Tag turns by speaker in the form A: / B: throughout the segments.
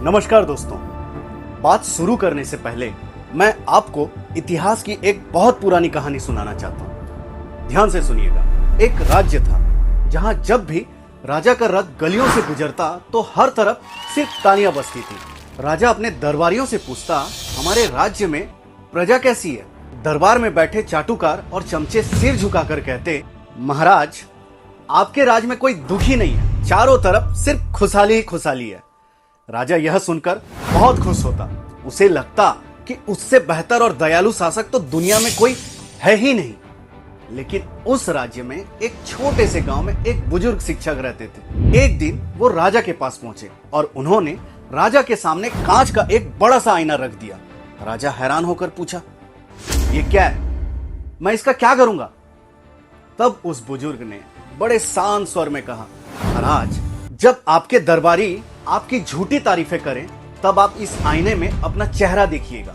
A: नमस्कार दोस्तों, बात शुरू करने से पहले मैं आपको इतिहास की एक बहुत पुरानी कहानी सुनाना चाहता हूं। ध्यान से सुनिएगा। एक राज्य था जहां जब भी राजा का रथ गलियों से गुजरता तो हर तरफ सिर्फ तालियां बजती थी। राजा अपने दरबारियों से पूछता, हमारे राज्य में प्रजा कैसी है? दरबार में बैठे चाटुकार और चमचे सिर झुकाकर कहते, महाराज, आपके राज में कोई दुखी नहीं है, चारों तरफ सिर्फ खुशहाली ही खुशहाली है। राजा यह सुनकर बहुत खुश होता। उसे लगता कि उससे बेहतर और दयालु शासक तो दुनिया में कोई है ही नहीं। लेकिन उस राज्य में एक छोटे से गांव में एक बुजुर्ग शिक्षक रहते थे। एक दिन वो राजा के पास पहुंचे और उन्होंने राजा के सामने कांच का एक बड़ा सा आईना रख दिया। राजा हैरान होकर पूछा, ये क्या है? मैं इसका क्या करूंगा? तब उस बुजुर्ग ने बड़े शांत स्वर में कहा, महाराज, जब आपके दरबारी आपकी झूठी तारीफें करें तब आप इस आईने में अपना चेहरा देखिएगा।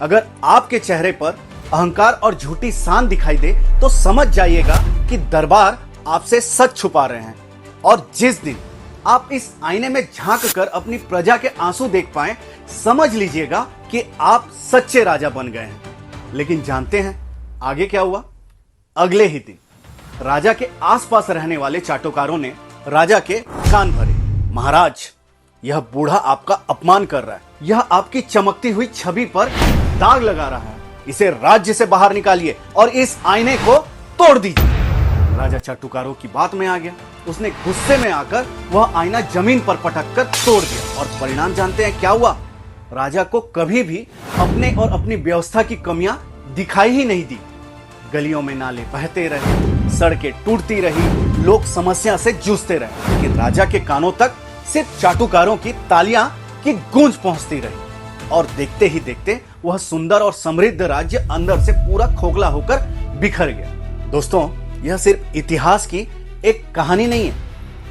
A: अगर आपके चेहरे पर अहंकार और झूठी शान दिखाई दे तो समझ जाइएगा कि दरबार आपसे सच छुपा रहे हैं। और जिस दिन आप इस आईने में झांक कर अपनी प्रजा के आंसू देख पाए, समझ लीजिएगा कि आप सच्चे राजा बन गए हैं। लेकिन जानते हैं आगे क्या हुआ? अगले ही दिन राजा के आसपास रहने वाले चाटुकारों ने राजा के कान भरे। महाराज, यह बूढ़ा आपका अपमान कर रहा है, यह आपकी चमकती हुई छवि पर दाग लगा रहा है। इसे राज्य से बाहर निकालिए और इस आईने को तोड़ दीजिए। राजा चाटुकारों की बात में आ गया। उसने गुस्से में आकर वह आईना जमीन पर पटक कर तोड़ दिया। और परिणाम जानते हैं क्या हुआ? राजा को कभी भी अपने और अपनी व्यवस्था की कमियां दिखाई ही नहीं दी। गलियों में नाले बहते रहे, सड़कें टूटती रही, लोग समस्या से जूझते रहे, लेकिन राजा के कानों तक सिर्फ चाटुकारों की तालियां की गूंज पहुंचती रही। और देखते ही देखते वह सुंदर और समृद्ध राज्य अंदर से पूरा खोखला होकर बिखर गया। दोस्तों, यह सिर्फ इतिहास की एक कहानी नहीं है,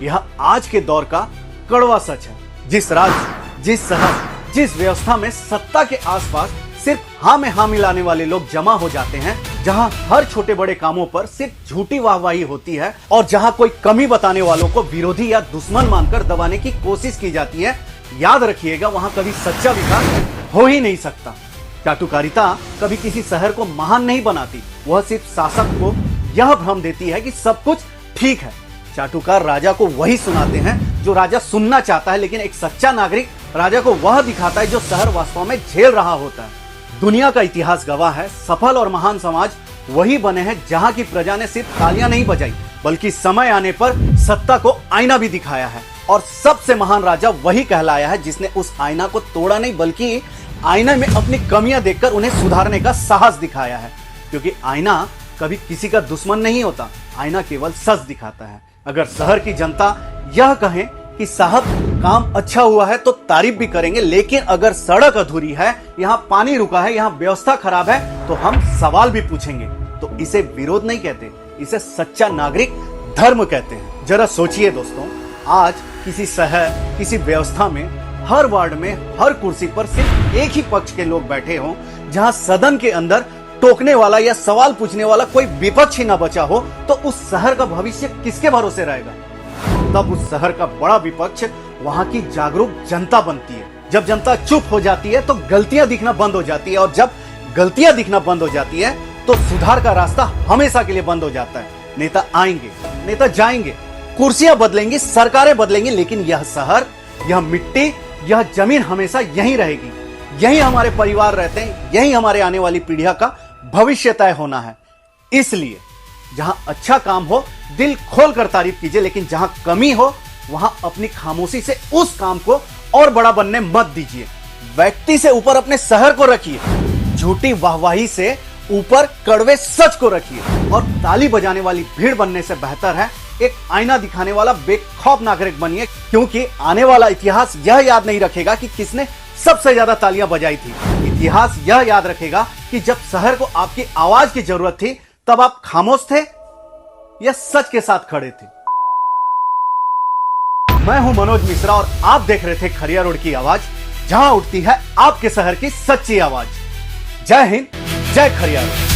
A: यह आज के दौर का कड़वा सच है। जिस राज्य, जिस शहर, जिस व्यवस्था में सत्ता के आसपास सिर्फ हाँ में हाँ मिलाने वाले लोग जमा हो जाते हैं, जहां हर छोटे बड़े कामों पर सिर्फ झूठी वाहवाही होती है और जहां कोई कमी बताने वालों को विरोधी या दुश्मन मानकर दबाने की कोशिश की जाती है, याद रखिएगा वहां कभी सच्चा विकास हो ही नहीं सकता। चाटुकारिता कभी किसी शहर को महान नहीं बनाती, वह सिर्फ शासक को यह भ्रम देती है कि सब कुछ ठीक है। चाटुकार राजा को वही सुनाते हैं जो राजा सुनना चाहता है, लेकिन एक सच्चा नागरिक राजा को वह दिखाता है जो शहर वास्तव में झेल रहा होता है। दुनिया का इतिहास गवाह है, सफल और महान समाज वही बने हैं जहां की प्रजा ने सिर्फ तालियां नहीं बजाई, बल्कि समय आने पर सत्ता को आईना भी दिखाया है। और सबसे महान राजा वही कहलाया है जिसने उस आईना को तोड़ा नहीं, बल्कि आईना में अपनी कमियां देखकर उन्हें सुधारने का साहस दिखाया है। क्योंकि आईना कभी किसी का दुश्मन नहीं होता, आईना केवल सच दिखाता है। अगर शहर की जनता यह कहे कि साहब काम अच्छा हुआ है तो तारीफ भी करेंगे, लेकिन अगर सड़क अधूरी है, यहाँ पानी रुका है, यहाँ व्यवस्था खराब है, तो हम सवाल भी पूछेंगे। तो इसे विरोध नहीं कहते, इसे सच्चा नागरिक धर्म कहते हैं। जरा सोचिए दोस्तों, आज किसी शहर, किसी व्यवस्था में हर वार्ड में हर कुर्सी पर सिर्फ एक ही पक्ष के लोग बैठे हों, जहां सदन के अंदर टोकने वाला या सवाल पूछने वाला कोई विपक्ष ही ना बचा हो, तो उस शहर का भविष्य किसके भरोसे रहेगा? तब उस शहर का बड़ा विपक्ष वहां की जागरूक जनता बनती है। जब जनता चुप हो जाती है तो गलतियां दिखना बंद हो जाती है, और जब गलतियां दिखना बंद हो जाती है तो सुधार का रास्ता हमेशा के लिए बंद हो जाता है। नेता आएंगे, नेता जाएंगे, कुर्सियां बदलेंगी, सरकारें बदलेंगी, लेकिन यह शहर, यह मिट्टी, यह जमीन हमेशा यहीं रहेगी। यहीं हमारे परिवार रहते हैं, यहीं हमारे आने वाली पीढ़ियों का भविष्य तय होना है। इसलिए जहां अच्छा काम हो दिल खोलकर तारीफ कीजिए, लेकिन जहां कमी हो वहां अपनी खामोशी से उस काम को और बड़ा बनने मत दीजिए। व्यक्ति से ऊपर अपने शहर को रखिए, झूठी वाहवाही से ऊपर कड़वे सच को रखिए। और ताली बजाने वाली भीड़ बनने से बेहतर है एक आईना दिखाने वाला बेखौफ नागरिक बनिए, क्योंकि आने वाला इतिहास यह याद नहीं रखेगा कि किसने सबसे ज्यादा तालियां बजाई थी। इतिहास यह याद रखेगा कि जब शहर को आपकी आवाज की जरूरत थी तब आप खामोश थे या सच के साथ खड़े थे। मैं हूं मनोज मिश्रा और आप देख रहे थे खरिया रोड की आवाज, जहां उठती है आपके शहर की सच्ची आवाज। जय हिंद, जय खरिया रोड।